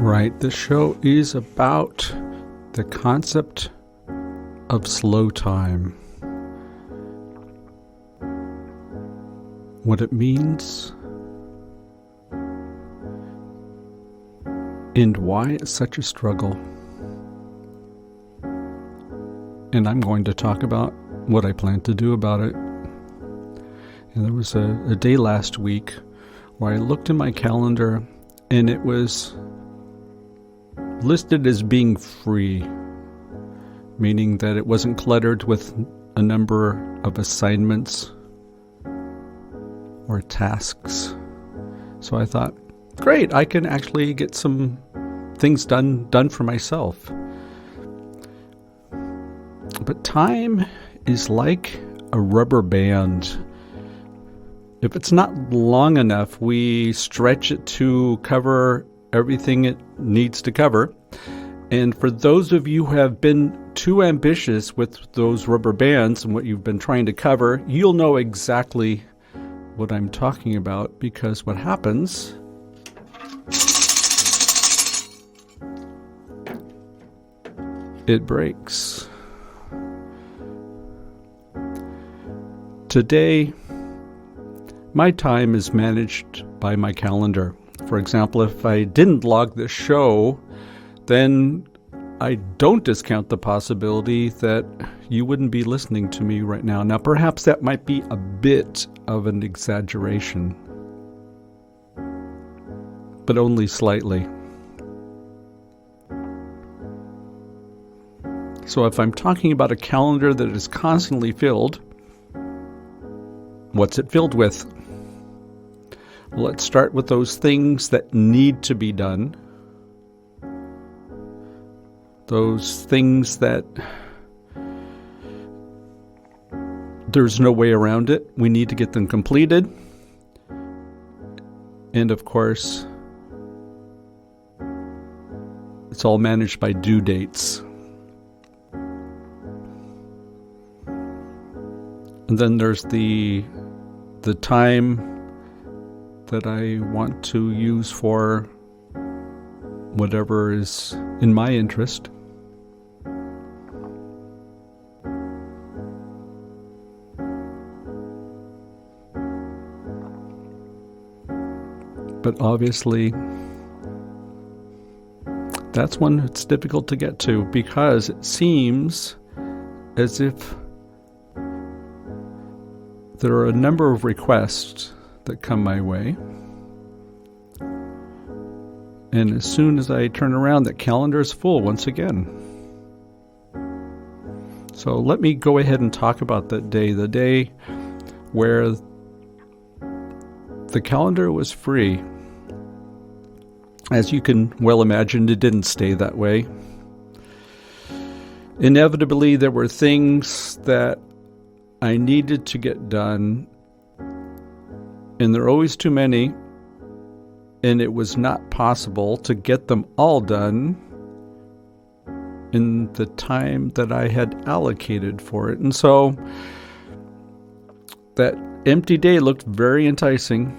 Right, this show is about the concept of slow time. What it means and why it's such a struggle. And I'm going to talk about what I plan to do about it. And there was a day last week where I looked in my calendar and it was listed as being free, meaning that it wasn't cluttered with a number of assignments or tasks. So I thought, great, I can actually get some things done for myself. But time is like a rubber band. If it's not long enough, we stretch it to cover everything it needs to cover. And for those of you who have been too ambitious with those rubber bands and what you've been trying to cover, you'll know exactly what I'm talking about, because what happens it breaks. Today, my time is managed by my calendar. For example, if I didn't log this show, then I don't discount the possibility that you wouldn't be listening to me right now. Now, perhaps that might be a bit of an exaggeration, but only slightly. So if I'm talking about a calendar that is constantly filled, what's it filled with? Well, let's start with those things that need to be done. Those things that there's no way around it. We need to get them completed. And of course, it's all managed by due dates. And then there's the time that I want to use for whatever is in my interest. But obviously, that's one it's difficult to get to, because it seems as if there are a number of requests that come my way. And as soon as I turn around, that calendar is full once again. So let me go ahead and talk about that day, the day where the calendar was free. As you can well imagine, it didn't stay that way. Inevitably, there were things that I needed to get done, and there are always too many, and it was not possible to get them all done in the time that I had allocated for it. And so that empty day looked very enticing.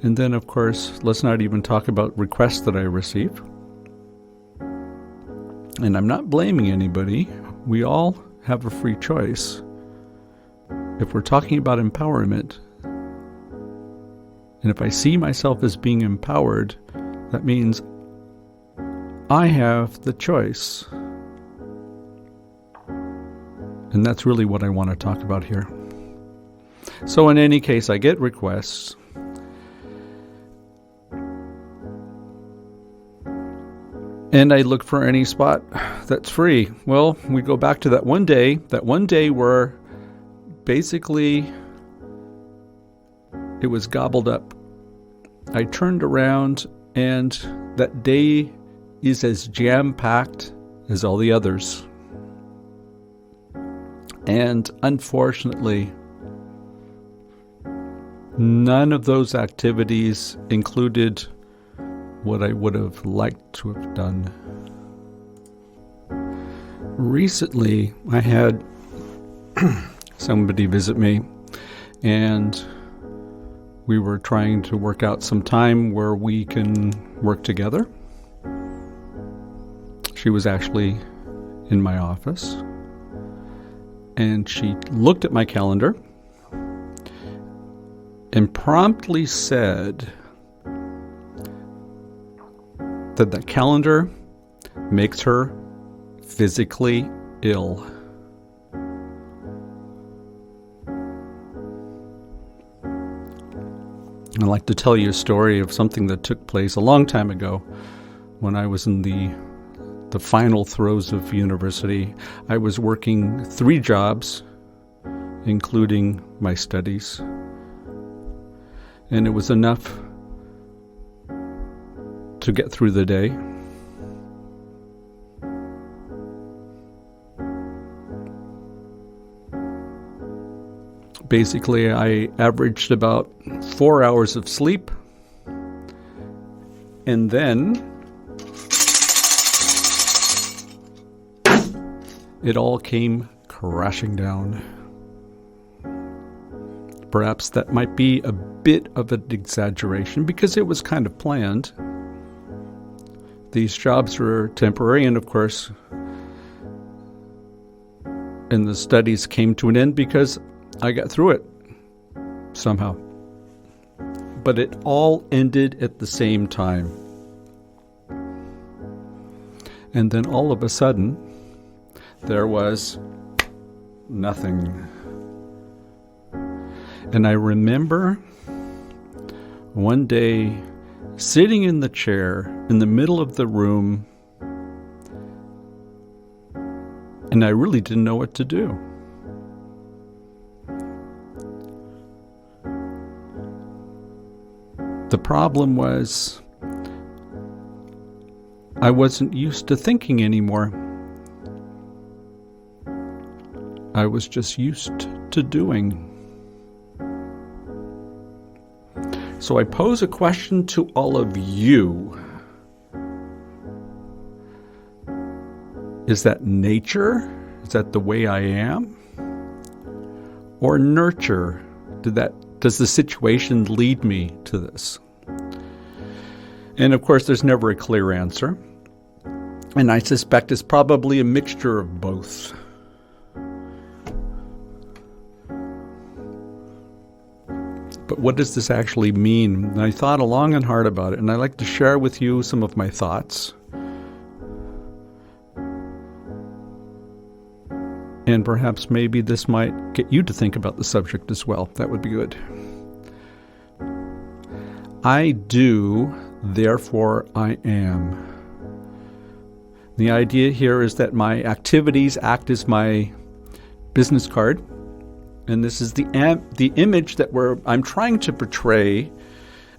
And then, of course, let's not even talk about requests that I receive. And I'm not blaming anybody. We all have a free choice. If we're talking about empowerment, and if I see myself as being empowered, that means I have the choice. And that's really what I want to talk about here. So in any case, I get requests. And I look for any spot that's free. Well, we go back to that one day where basically it was gobbled up. I turned around and that day is as jam-packed as all the others. And unfortunately, none of those activities included what I would have liked to have done. Recently, I had somebody visit me, and We were trying to work out some time where we can work together. She was actually in my office, and she looked at my calendar and promptly said that the calendar makes her physically ill. I'd like to tell you a story of something that took place a long time ago when I was in the final throes of university. I was working 3 jobs, including my studies, and it was enough to get through the day. Basically, I averaged about 4 hours of sleep, and then it all came crashing down. Perhaps that might be a bit of an exaggeration because it was kind of planned. These jobs were temporary, and of course, and the studies came to an end because I got through it somehow. But it all ended at the same time. And then all of a sudden, there was nothing. And I remember one day sitting in the chair in the middle of the room, and I really didn't know what to do. The problem was I wasn't used to thinking anymore. I was just used to doing. So I pose a question to all of you. Is that nature? Is that the way I am? Or nurture? Does the situation lead me to this? And of course, there's never a clear answer. And I suspect it's probably a mixture of both. But what does this actually mean? And I thought long and hard about it, and I'd like to share with you some of my thoughts. And perhaps maybe this might get you to think about the subject as well. That would be good. I do, therefore I am. The idea here is that my activities act as my business card. And this is the image that I'm trying to portray.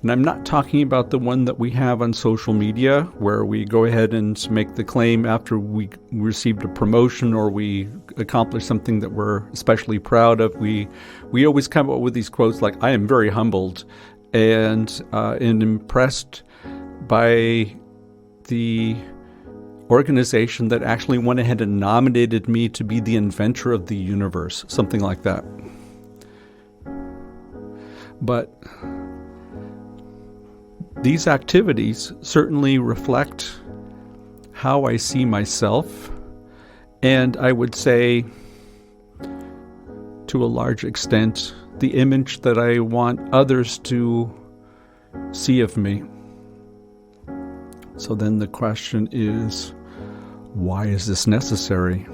And I'm not talking about the one that we have on social media, where we go ahead and make the claim after we received a promotion or we accomplished something that we're especially proud of. We always come up with these quotes like, I am very humbled and impressed by the organization that actually went ahead and nominated me to be the inventor of the universe, something like that. But these activities certainly reflect how I see myself, and I would say, to a large extent, the image that I want others to see of me. So then the question is, why is this necessary?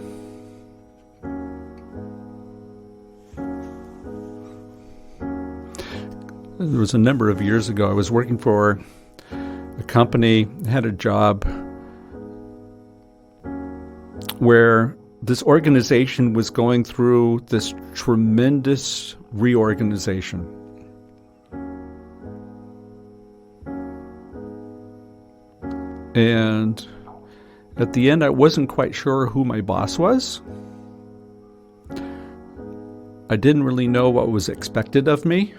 There was a number of years ago, I was working for a company, had a job where this organization was going through this tremendous reorganization. And at the end, I wasn't quite sure who my boss was. I didn't really know what was expected of me.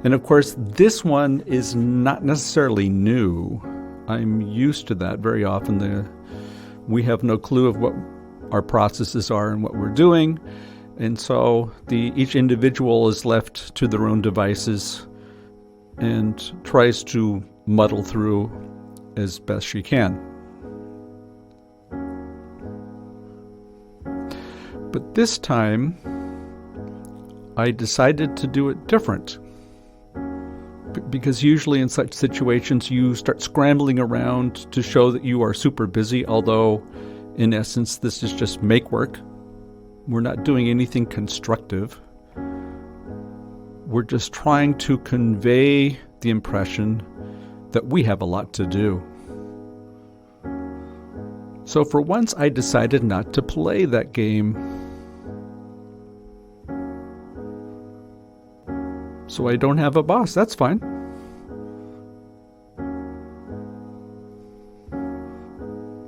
And of course, this one is not necessarily new. I'm used to that. Very often we have no clue of what our processes are and what we're doing. And so each individual is left to their own devices and tries to muddle through as best she can. But this time, I decided to do it different. Because usually in such situations, you start scrambling around to show that you are super busy, although in essence, this is just make work. We're not doing anything constructive. We're just trying to convey the impression that we have a lot to do. So for once, I decided not to play that game. So I don't have a boss. That's fine.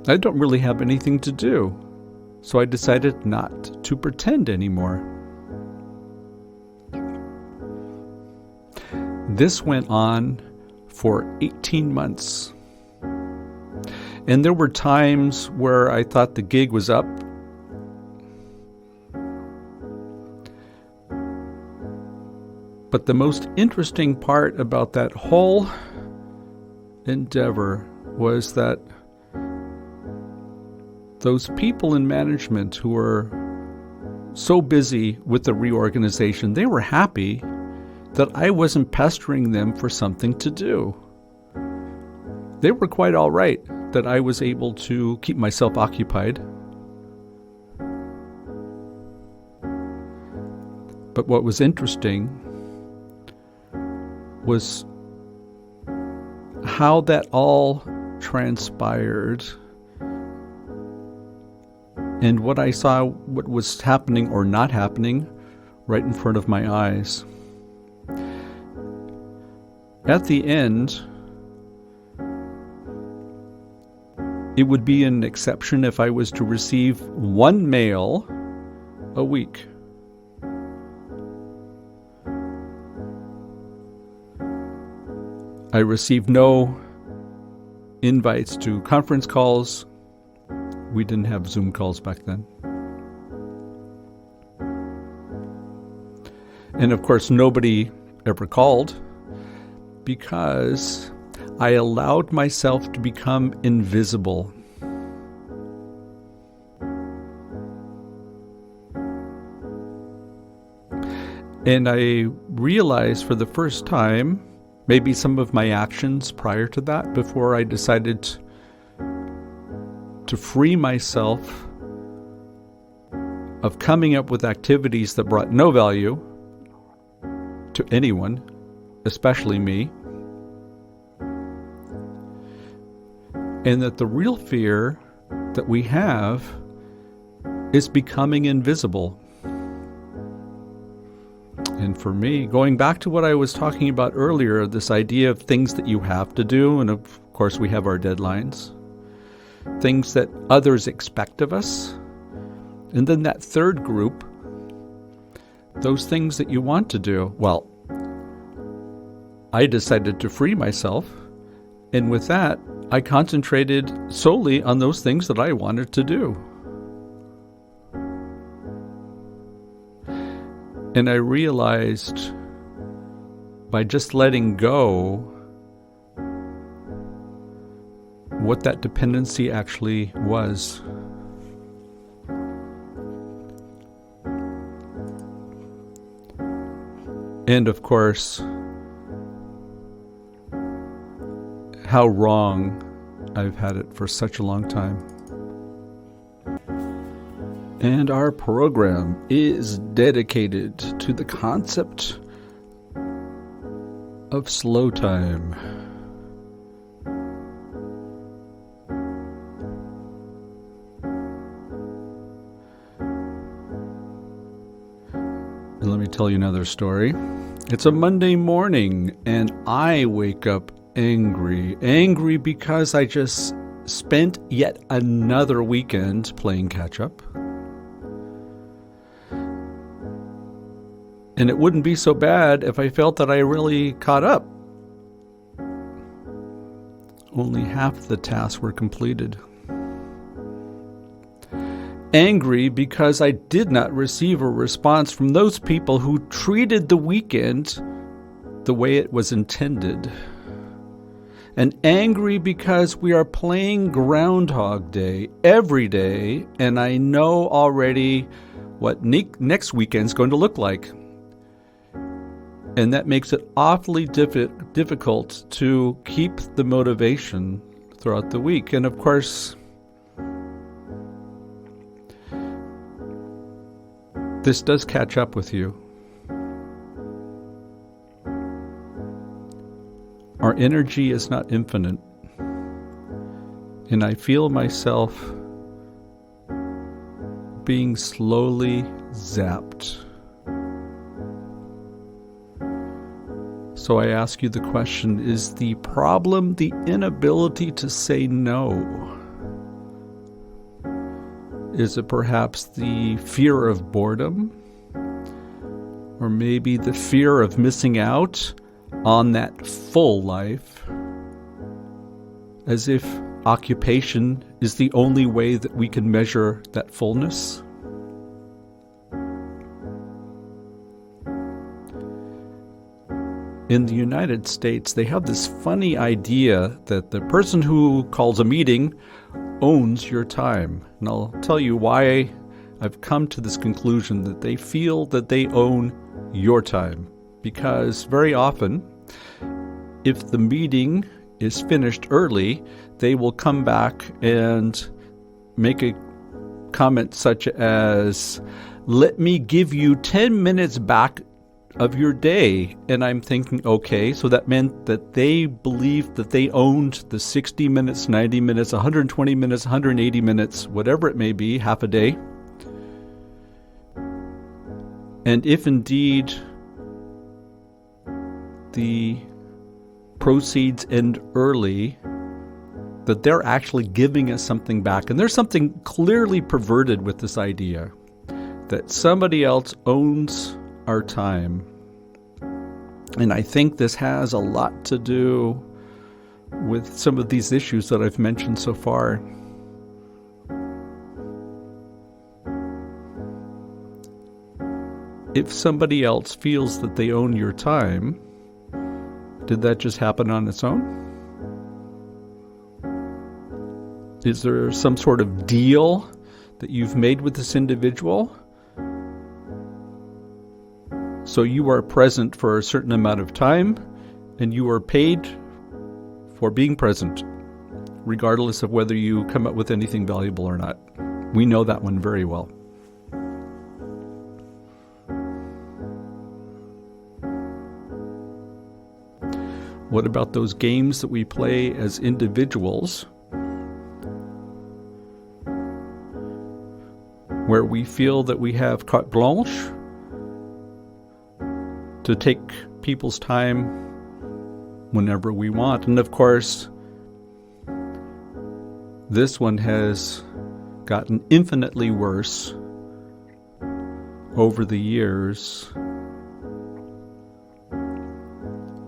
I don't really have anything to do. So I decided not to pretend anymore. This went on for 18 months. And there were times where I thought the gig was up. But the most interesting part about that whole endeavor was that those people in management who were so busy with the reorganization, they were happy that I wasn't pestering them for something to do. They were quite all right that I was able to keep myself occupied. But what was interesting was how that all transpired and what I saw, what was happening or not happening right in front of my eyes. At the end, it would be an exception if I was to receive one mail a week. I received no invites to conference calls. We didn't have Zoom calls back then. And of course, nobody ever called because I allowed myself to become invisible. And I realized for the first time, maybe some of my actions prior to that, before I decided to free myself of coming up with activities that brought no value to anyone, especially me. And that the real fear that we have is becoming invisible. And for me, going back to what I was talking about earlier, this idea of things that you have to do, and of course we have our deadlines, things that others expect of us, and then that third group, those things that you want to do. Well, I decided to free myself, and with that, I concentrated solely on those things that I wanted to do. And I realized by just letting go what that dependency actually was. And of course, how wrong I've had it for such a long time. And our program is dedicated to the concept of slow time. And let me tell you another story. It's a Monday morning and I wake up angry because I just spent yet another weekend playing catch up. And it wouldn't be so bad if I felt that I really caught up. Only half the tasks were completed. Angry because I did not receive a response from those people who treated the weekend the way it was intended, and angry because we are playing Groundhog Day every day, and I know already what next weekend's going to look like. And that makes it awfully difficult to keep the motivation throughout the week. And of course, this does catch up with you. Our energy is not infinite. And I feel myself being slowly zapped. So I ask you the question, is the problem the inability to say no? Is it perhaps the fear of boredom? Or maybe the fear of missing out on that full life? As if occupation is the only way that we can measure that fullness? In the United States, they have this funny idea that the person who calls a meeting owns your time. And I'll tell you why I've come to this conclusion that they feel that they own your time. Because very often, if the meeting is finished early, they will come back and make a comment such as, "Let me give you 10 minutes back of your day." And I'm thinking, okay, so that meant that they believed that they owned the 60 minutes, 90 minutes, 120 minutes, 180 minutes, whatever it may be, half a day. And if indeed the proceeds end early, that they're actually giving us something back. And there's something clearly perverted with this idea that somebody else owns our time. And I think this has a lot to do with some of these issues that I've mentioned so far. If somebody else feels that they own your time, did that just happen on its own? Is there some sort of deal that you've made with this individual? So you are present for a certain amount of time, and you are paid for being present, regardless of whether you come up with anything valuable or not. We know that one very well. What about those games that we play as individuals, where we feel that we have carte blanche to take people's time whenever we want? And of course, this one has gotten infinitely worse over the years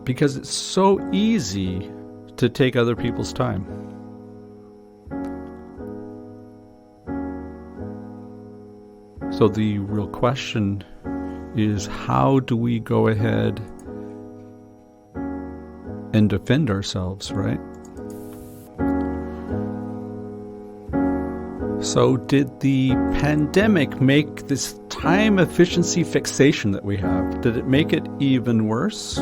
because it's so easy to take other people's time. So the real question is, how do we go ahead and defend ourselves, right? So did the pandemic make this time efficiency fixation that we have, did it make it even worse?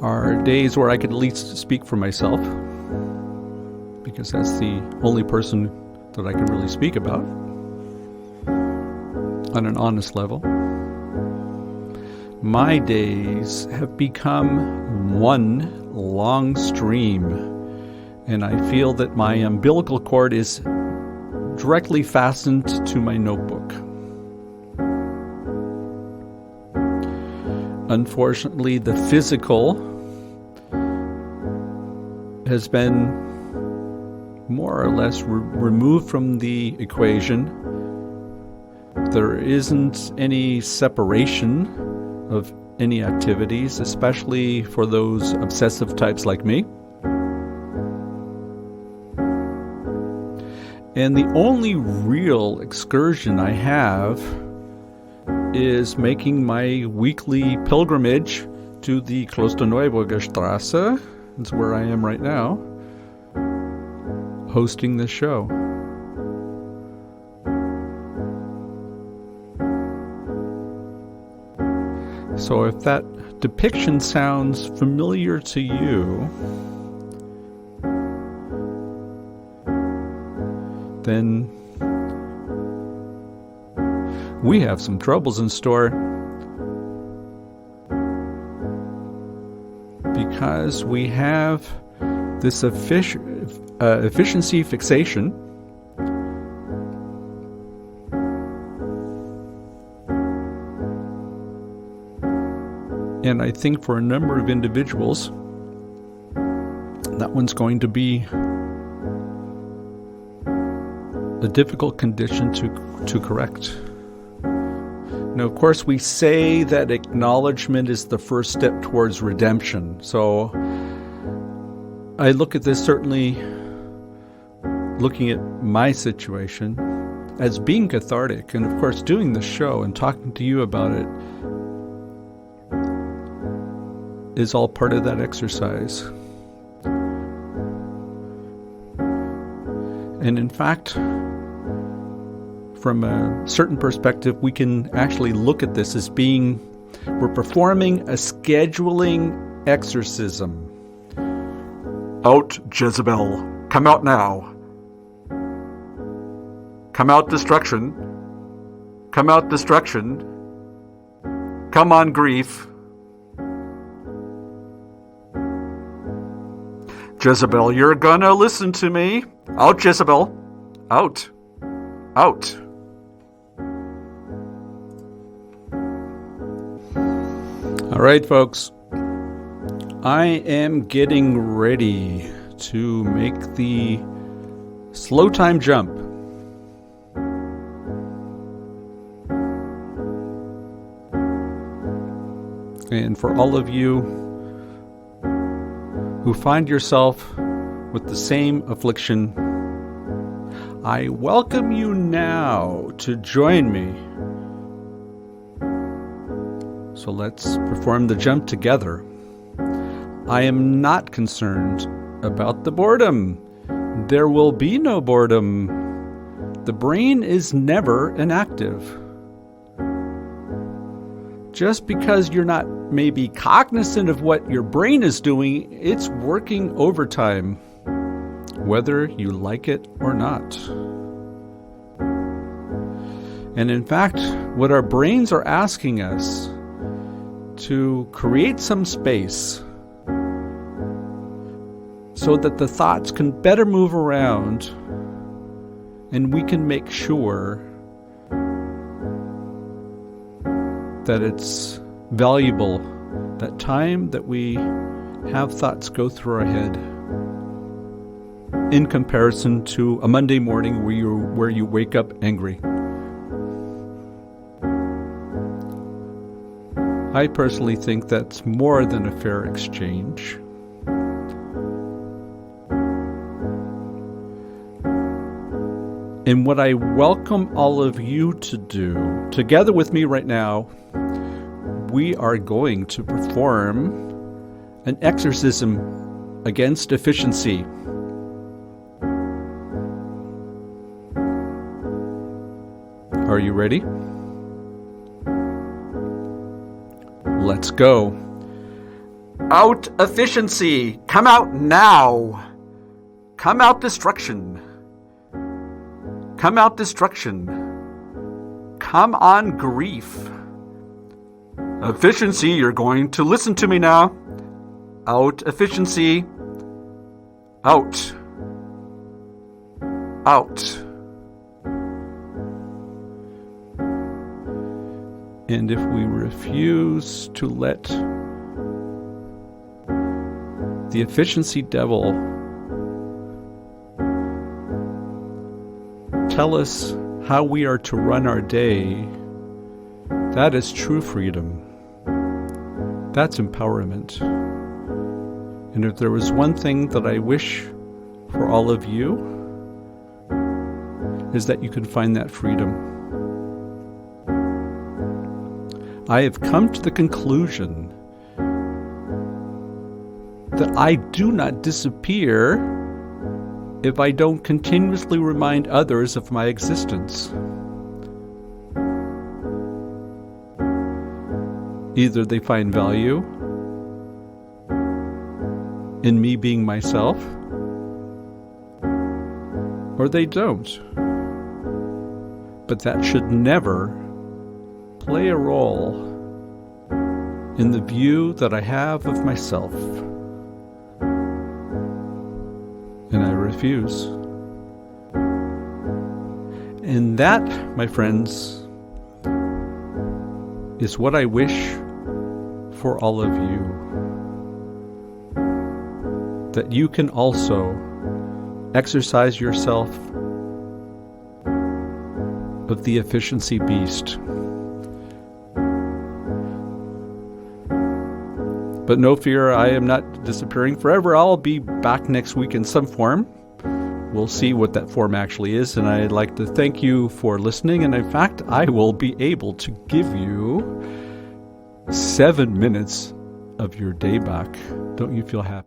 Are days where I could at least speak for myself, because that's the only person that I can really speak about on an honest level. My days have become one long stream, and I feel that my umbilical cord is directly fastened to my notebook. Unfortunately, the physical has been more or less removed from the equation. There isn't any separation of any activities, especially for those obsessive types like me. And the only real excursion I have is making my weekly pilgrimage to the Klosterneuburger. That's where I am right now, hosting this show. So if that depiction sounds familiar to you, then we have some troubles in store, because we have this efficiency fixation, and I think for a number of individuals that one's going to be a difficult condition to correct. Now, of course, we say that acknowledgement is the first step towards redemption. So I look at this, certainly looking at my situation, as being cathartic. And of course, doing the show and talking to you about it is all part of that exercise. And in fact, from a certain perspective, we can actually look at this as being, we're performing a scheduling exorcism. Out, Jezebel. Come out now. Come out, destruction. Come out, destruction. Come on, grief. Jezebel, you're gonna listen to me. Out, Jezebel. Out. Out. All right, folks. I am getting ready to make the slow time jump. And for all of you who find yourself with the same affliction, I welcome you now to join me. So let's perform the jump together. I am not concerned about the boredom. There will be no boredom. The brain is never inactive. Just because you're not maybe cognizant of what your brain is doing, it's working overtime, whether you like it or not. And in fact, what our brains are asking us to create some space so that the thoughts can better move around and we can make sure that it's valuable, that time that we have thoughts go through our head, in comparison to a Monday morning where you wake up angry. I personally think that's more than a fair exchange. And what I welcome all of you to do, together with me right now, we are going to perform an exorcism against efficiency. Are you ready? Let's go. Out, efficiency! Come out now! Come out, destruction! Come out, destruction! Come on, grief! Efficiency, you're going to listen to me now. Out, efficiency. Out. Out. And if we refuse to let the efficiency devil tell us how we are to run our day, that is true freedom. That's empowerment. And if there was one thing that I wish for all of you, is that you can find that freedom. I have come to the conclusion that I do not disappear if I don't continuously remind others of my existence. Either they find value in me being myself, or they don't. But that should never play a role in the view that I have of myself. And I refuse. And that, my friends, is what I wish for all of you. That you can also exercise yourself of the efficiency beast. But no fear, I am not disappearing forever. I'll be back next week in some form. We'll see what that form actually is, and I'd like to thank you for listening. And in fact, I will be able to give you 7 minutes of your day back. Don't you feel happy?